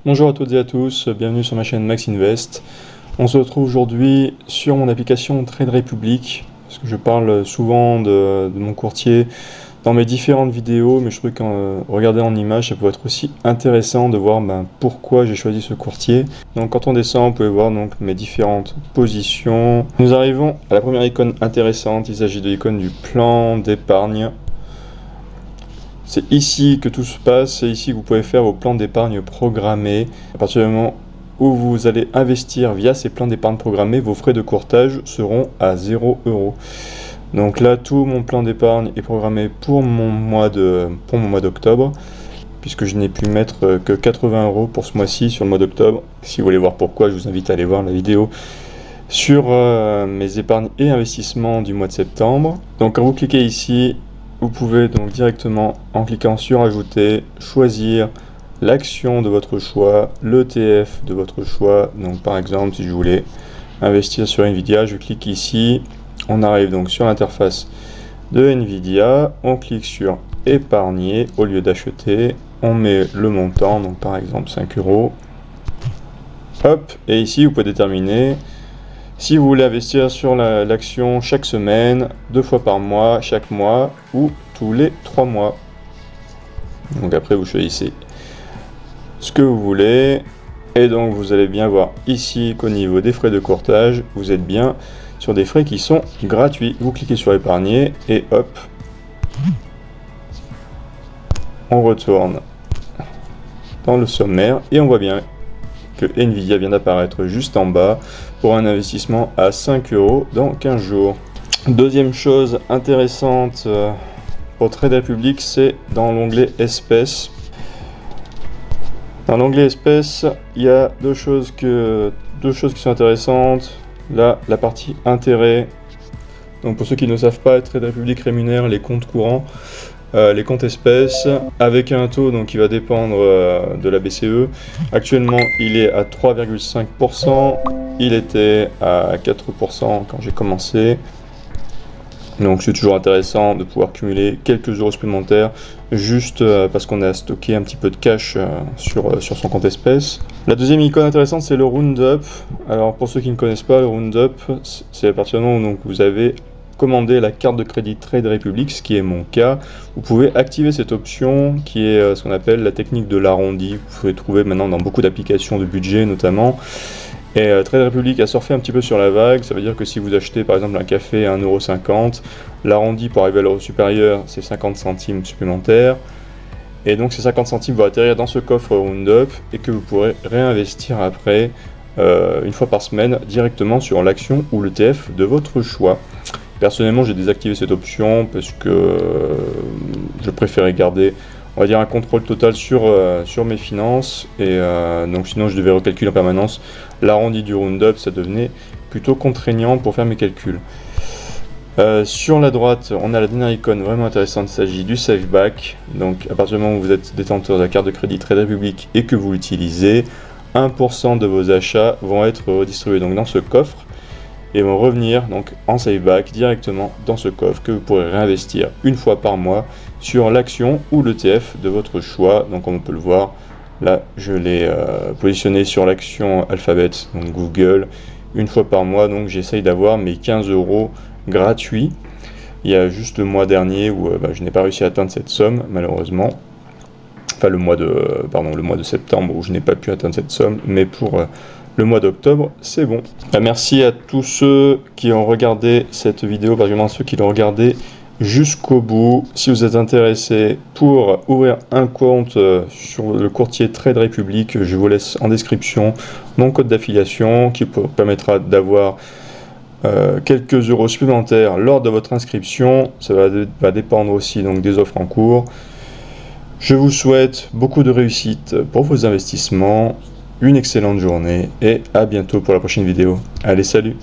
Bonjour à toutes et à tous, bienvenue sur ma chaîne Max Invest. On se retrouve aujourd'hui sur mon application Trade Republic, parce que je parle souvent de mon courtier dans mes différentes vidéos, mais je trouve qu'en regarder en image, ça peut être aussi intéressant de voir pourquoi j'ai choisi ce courtier. Donc quand on descend, vous pouvez voir donc mes différentes positions. Nous arrivons à la première icône intéressante, il s'agit de l'icône du plan d'épargne. C'est ici que tout se passe, c'est ici que vous pouvez faire vos plans d'épargne programmés. À partir du moment où vous allez investir via ces plans d'épargne programmés, vos frais de courtage seront à 0 €. Donc là, tout mon plan d'épargne est programmé pour mon mois d'octobre, puisque je n'ai pu mettre que 80 € pour ce mois-ci sur le mois d'octobre. Si vous voulez voir pourquoi, je vous invite à aller voir la vidéo sur mes épargnes et investissements du mois de septembre. Donc quand vous cliquez ici, vous pouvez donc directement, en cliquant sur ajouter, choisir l'action de votre choix, l'ETF de votre choix. Donc par exemple, si je voulais investir sur Nvidia, je clique ici, on arrive donc sur l'interface de Nvidia, on clique sur épargner au lieu d'acheter, on met le montant, donc par exemple 5 €. Hop, et ici vous pouvez déterminer si vous voulez investir sur l'action chaque semaine, 2 fois par mois, chaque mois ou tous les 3 mois. Donc après vous choisissez ce que vous voulez et donc vous allez bien voir ici qu'au niveau des frais de courtage, vous êtes bien sur des frais qui sont gratuits. Vous cliquez sur épargner et hop, on retourne dans le sommaire et on voit bien que Nvidia vient d'apparaître juste en bas pour un investissement à 5 € dans 15 jours. Deuxième chose intéressante pour Trade Republic, c'est dans l'onglet espèces. Dans l'onglet espèces, il y a deux choses qui sont intéressantes. Là, la partie intérêt. Donc pour ceux qui ne savent pas, Trade Republic rémunère les comptes courants, les comptes espèces, avec un taux donc qui va dépendre de la BCE. Actuellement, il est à 3,5%. Il était à 4% quand j'ai commencé. Donc c'est toujours intéressant de pouvoir cumuler quelques euros supplémentaires juste parce qu'on a stocké un petit peu de cash sur son compte espèces. La deuxième icône intéressante, c'est le Roundup. Alors pour ceux qui ne connaissent pas, le Roundup, c'est à partir du moment où donc, vous avez commandé la carte de crédit Trade Republic, ce qui est mon cas. Vous pouvez activer cette option qui est ce qu'on appelle la technique de l'arrondi. Vous pouvez trouver maintenant dans beaucoup d'applications de budget notamment. Et Trade Republic a surfé un petit peu sur la vague. Ça veut dire que si vous achetez par exemple un café à 1,50 €, l'arrondi pour arriver à l'euro supérieur, c'est 50 centimes supplémentaires. Et donc ces 50 centimes vont atterrir dans ce coffre Roundup et que vous pourrez réinvestir après une fois par semaine directement sur l'action ou l'ETF de votre choix. Personnellement, j'ai désactivé cette option parce que je préférais garder, on va dire, un contrôle total sur mes finances. Et donc sinon, je devais recalculer en permanence l'arrondi du Roundup, ça devenait plutôt contraignant pour faire mes calculs. Sur la droite, on a la dernière icône vraiment intéressante, il s'agit du Save Back. Donc à partir du moment où vous êtes détenteur de la carte de crédit Trade Republic et que vous l'utilisez, 1% de vos achats vont être redistribués donc dans ce coffre et vont revenir donc en Save Back directement dans ce coffre que vous pourrez réinvestir une fois par mois sur l'action ou l'ETF de votre choix. Donc comme on peut le voir, là je l'ai positionné sur l'action Alphabet, donc Google, une fois par mois. Donc j'essaye d'avoir mes 15 € gratuits. Il y a juste le mois dernier où je n'ai pas réussi à atteindre cette somme malheureusement. Enfin le mois de septembre où je n'ai pas pu atteindre cette somme, mais pour le mois d'octobre, c'est bon. Merci à tous ceux qui ont regardé cette vidéo, particulièrement ceux qui l'ont regardé jusqu'au bout. Si vous êtes intéressé pour ouvrir un compte sur le courtier Trade Republic, je vous laisse en description mon code d'affiliation qui vous permettra d'avoir quelques euros supplémentaires lors de votre inscription. Ça va dépendre aussi donc des offres en cours. Je vous souhaite beaucoup de réussite pour vos investissements, une excellente journée et à bientôt pour la prochaine vidéo. Allez, salut!